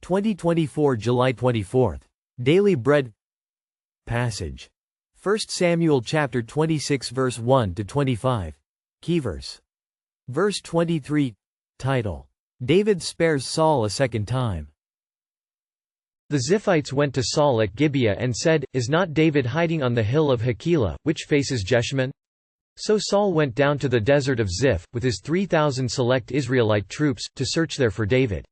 2024 July 24th. Daily Bread Passage. 1 Samuel chapter 26 verse 1 to 25. Keyverse. Verse 23. Title. David spares Saul a second time. The Ziphites went to Saul at Gibeah and said, "Is not David hiding on the hill of Hakilah, which faces Jeshimon?" So Saul went down to the desert of Ziph, with his 3,000 select Israelite troops, to search there for David.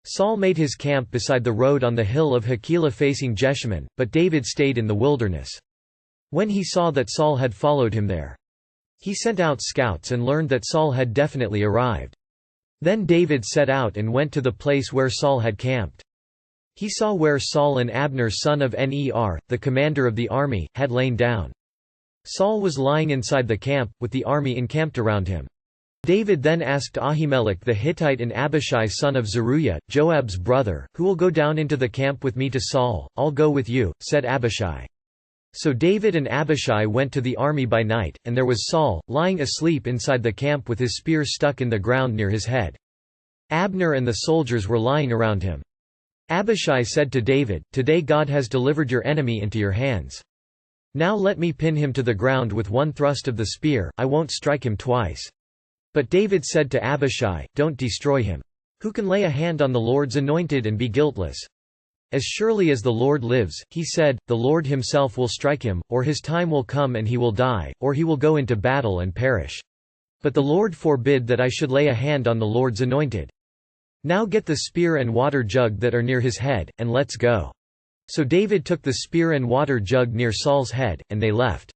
Saul made his camp beside the road on the hill of Hakilah facing Jeshimon, but David stayed in the wilderness. When he saw that Saul had followed him there, he sent out scouts and learned that Saul had definitely arrived. Then David set out and went to the place where Saul had camped. He saw where Saul and Abner son of Ner, the commander of the army, had lain down. Saul was lying inside the camp, with the army encamped around him. David then asked Ahimelech the Hittite and Abishai son of Zeruiah, Joab's brother, "Who will go down into the camp with me to Saul?" "I'll go with you," said Abishai. So David and Abishai went to the army by night, and there was Saul, lying asleep inside the camp with his spear stuck in the ground near his head. Abner and the soldiers were lying around him. Abishai said to David, "Today God has delivered your enemy into your hands. Now let me pin him to the ground with one thrust of the spear, I won't strike him twice." But David said to Abishai, "Don't destroy him. Who can lay a hand on the Lord's anointed and be guiltless? As surely as the Lord lives," he said, "the Lord himself will strike him, or his time will come and he will die, or he will go into battle and perish. But the Lord forbid that I should lay a hand on the Lord's anointed. Now get the spear and water jug that are near his head, and let's go." So David took the spear and water jug near Saul's head, and they left.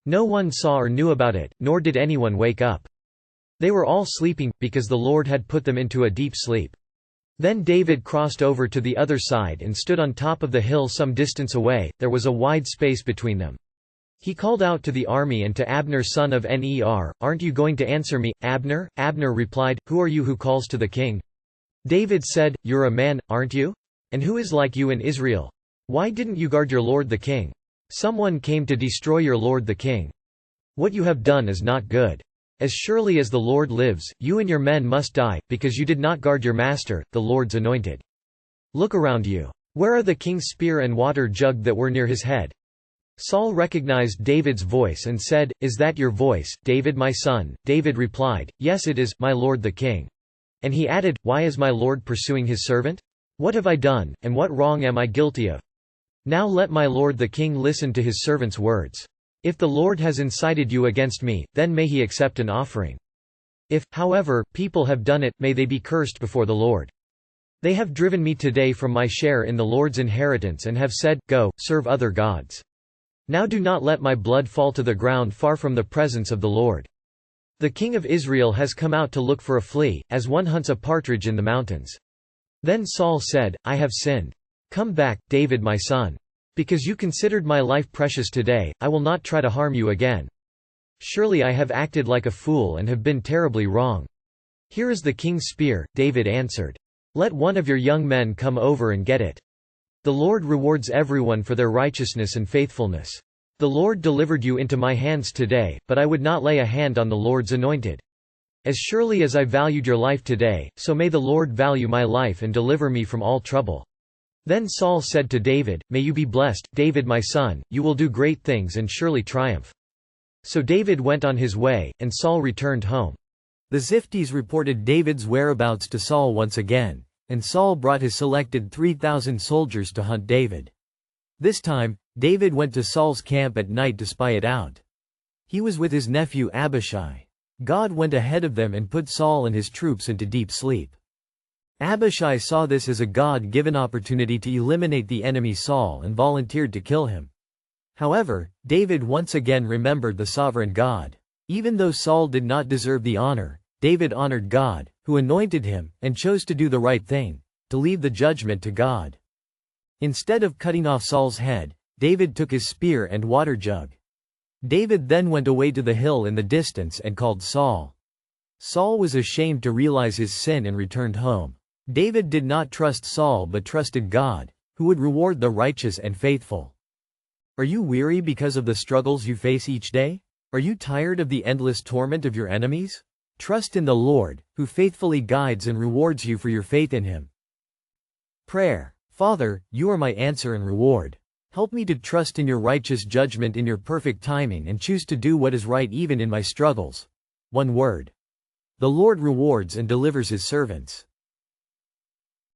No one saw or knew about it, nor did anyone wake up. They were all sleeping, because the Lord had put them into a deep sleep. Then David crossed over to the other side and stood on top of the hill some distance away. There was a wide space between them. He called out to the army and to Abner son of Ner, "Aren't you going to answer me, Abner?" Abner replied, "Who are you who calls to the king?" David said, "You're a man, aren't you? And who is like you in Israel? Why didn't you guard your lord the king? Someone came to destroy your lord the king. What you have done is not good. As surely as the Lord lives, you and your men must die, because you did not guard your master, the Lord's anointed. Look around you. Where are the king's spear and water jug that were near his head?" Saul recognized David's voice and said, "Is that your voice, David my son?" David replied, "Yes it is, my lord the king." And he added, "Why is my lord pursuing his servant? What have I done, and what wrong am I guilty of? Now let my lord the king listen to his servant's words. If the Lord has incited you against me, then may he accept an offering. If, however, people have done it, may they be cursed before the Lord. They have driven me today from my share in the Lord's inheritance and have said, 'Go, serve other gods.' Now do not let my blood fall to the ground far from the presence of the Lord. The king of Israel has come out to look for a flea, as one hunts a partridge in the mountains." Then Saul said, "I have sinned. Come back, David my son. Because you considered my life precious today, I will not try to harm you again. Surely I have acted like a fool and have been terribly wrong. Here is the king's spear." David answered, "Let one of your young men come over and get it. The Lord rewards everyone for their righteousness and faithfulness. The Lord delivered you into my hands today, but I would not lay a hand on the Lord's anointed. As surely as I valued your life today, so may the Lord value my life and deliver me from all trouble." Then Saul said to David, "May you be blessed, David my son, you will do great things and surely triumph." So David went on his way, and Saul returned home. The Ziphtes reported David's whereabouts to Saul once again, and Saul brought his selected 3,000 soldiers to hunt David. This time, David went to Saul's camp at night to spy it out. He was with his nephew Abishai. God went ahead of them and put Saul and his troops into deep sleep. Abishai saw this as a God-given opportunity to eliminate the enemy Saul and volunteered to kill him. However, David once again remembered the sovereign God. Even though Saul did not deserve the honor, David honored God, who anointed him, and chose to do the right thing, to leave the judgment to God. Instead of cutting off Saul's head, David took his spear and water jug. David then went away to the hill in the distance and called Saul. Saul was ashamed to realize his sin and returned home. David did not trust Saul but trusted God, who would reward the righteous and faithful. Are you weary because of the struggles you face each day? Are you tired of the endless torment of your enemies? Trust in the Lord, who faithfully guides and rewards you for your faith in Him. Prayer. Father, you are my answer and reward. Help me to trust in your righteous judgment in your perfect timing and choose to do what is right even in my struggles. One word. The Lord rewards and delivers his servants.